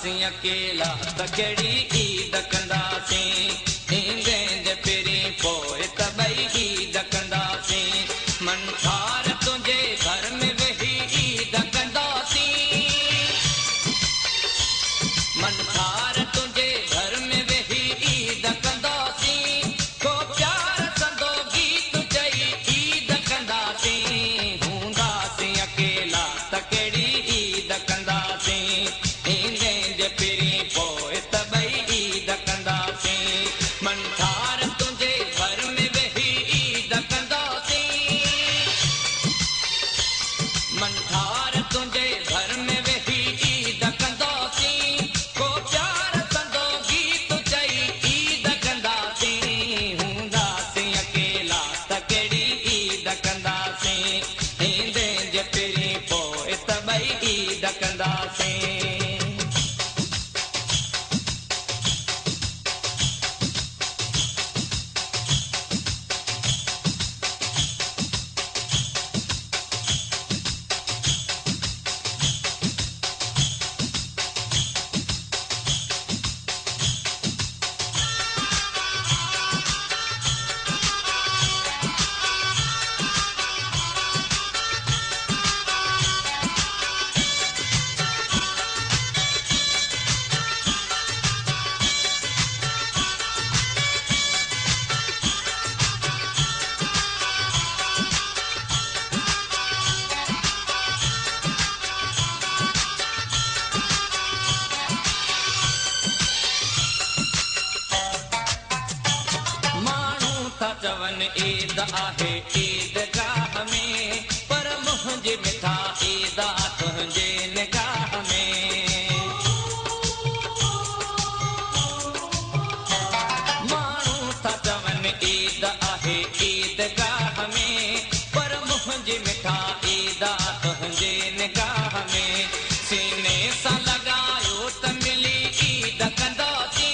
कंदासीं अकेला त कहिड़ी ईद कंदासीं ईंदे जे पहिरीं पोइ त ॿई ईद कंदासीं मनठार तुंहिंजे घर में वेही ईद कंदासीं मनठार तुंहिंजे घर में वेही ईद कंदासीं को प्यार संदो गीत चई ईद कंदासीं हूंदासीं अकेला त कहिड़ी ईद कंदासीं ईंदे जे पहिरीं पोइ त ॿई ईद कंदासीं मनठार तुंहिंजे घर में वेही ईद कंदासीं मनठार तुंहिंजे घर में वेही ईद कंदासीं को प्यार संदो गीत चई ईद कंदासीं हूंदासीं अकेला त कहिड़ी ईद कंदासीं ईंदे जे पहिरीं पोइ त ॿई ईद कंदासीं चवनि ईद आहे ईदगाह में पर मुंहिंजी मिठा ईद आहे तुंहिंजे निगाह में माण्हू था चवनि ईद आहे ईदगाह में पर मुंहिंजी मिठा ईद आहे तुंहिंजे निगाह में सीने सां लॻायो त मिली ईद कंदासीं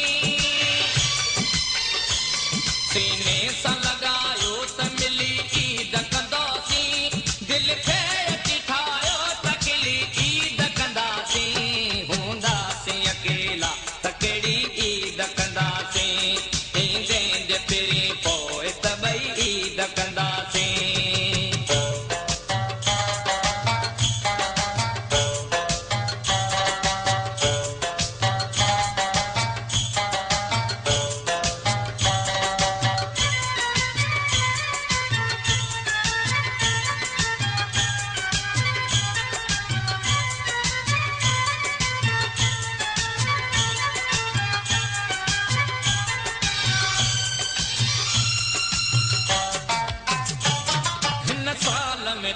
सीने सां लॻायो त मिली ईद कंदासीं दिलि खे अची ठाहियो त खिली ईद कंदासीं हूंदासीं अकेला त कहिड़ी ईद कंदासीं ईंदे जे पहिरीं पोइ त ॿई ईद कंदासीं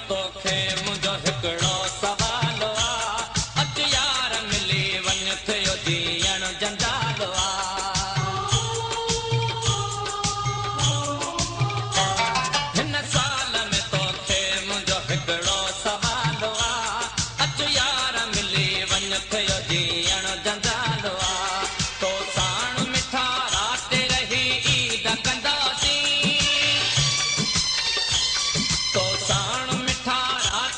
तोखे मुंहिंजो हिकिड़ो सवाल आहे अच यार मिली वञ थियो जीअण जंजाल हिन साल में तोखे मुंहिंजो हिकिड़ो सवाल आहे अच यार मिली वञ थियो जीअण जंजाल तो साण मिठा राति रही ईद कंदासीं तो साण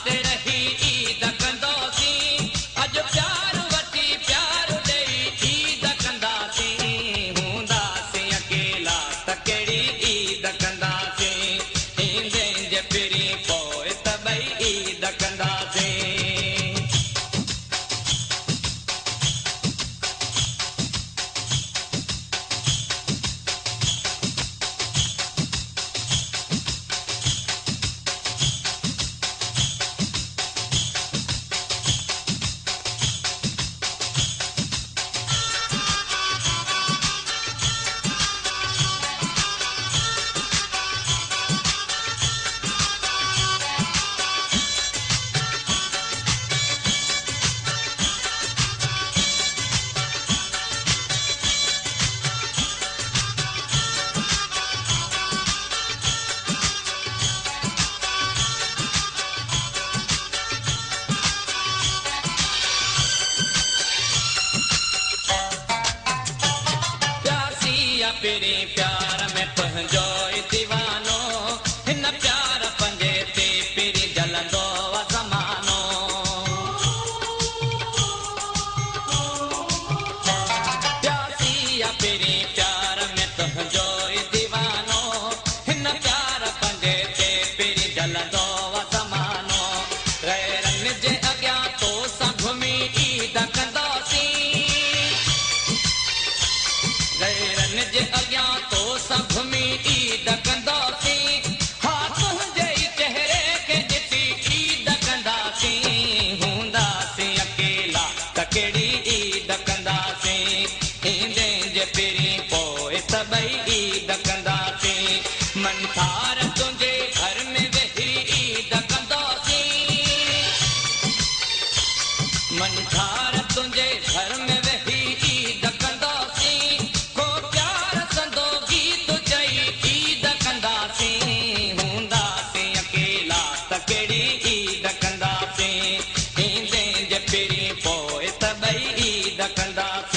रही ईद कंदासीं अॼु प्यार वठी प्यार ॾेई ईद कंदासीं हूंदासीं अकेला त कहिड़ी ईद कंदासीं ईंदे जे पहिरीं पोइ त ॿई ईद कंदासीं पहिरीं प्यार में तुंहिंजो दीवानो हिन प्यार पंजे ते पहिरीं जलंदो ज़मानो पिरी प्यार में तुंहिंजो ई दीवानो हिन प्यार पंजे ते पिरी जलंदो व ज़मानो गैरनि जे अॻियां तो सां घुमी ईद कंदासीं गैरनि जे अॻियां तो सां घुमी ईद कंदासीं हा तुंहिंजे ई चेहरे खे ॾिसी ईद कंदासीं हूंदासीं अकेला त कहिड़ी ईद कंदासीं ईंदे जे पिरी पोइ सभई ईद कंदासीं मंथार तुंहिंजे घर में वेही ईद कंदासीं मंथार तुंहिंजे घर में वेही ईद कंदासीं को प्यार संदो गीत चई ईद कंदासीं हूंदासीं अकेला त कहिड़ी ईद कंदासीं ईंदे जे पिरी पोइ सभई ईद कंदासीं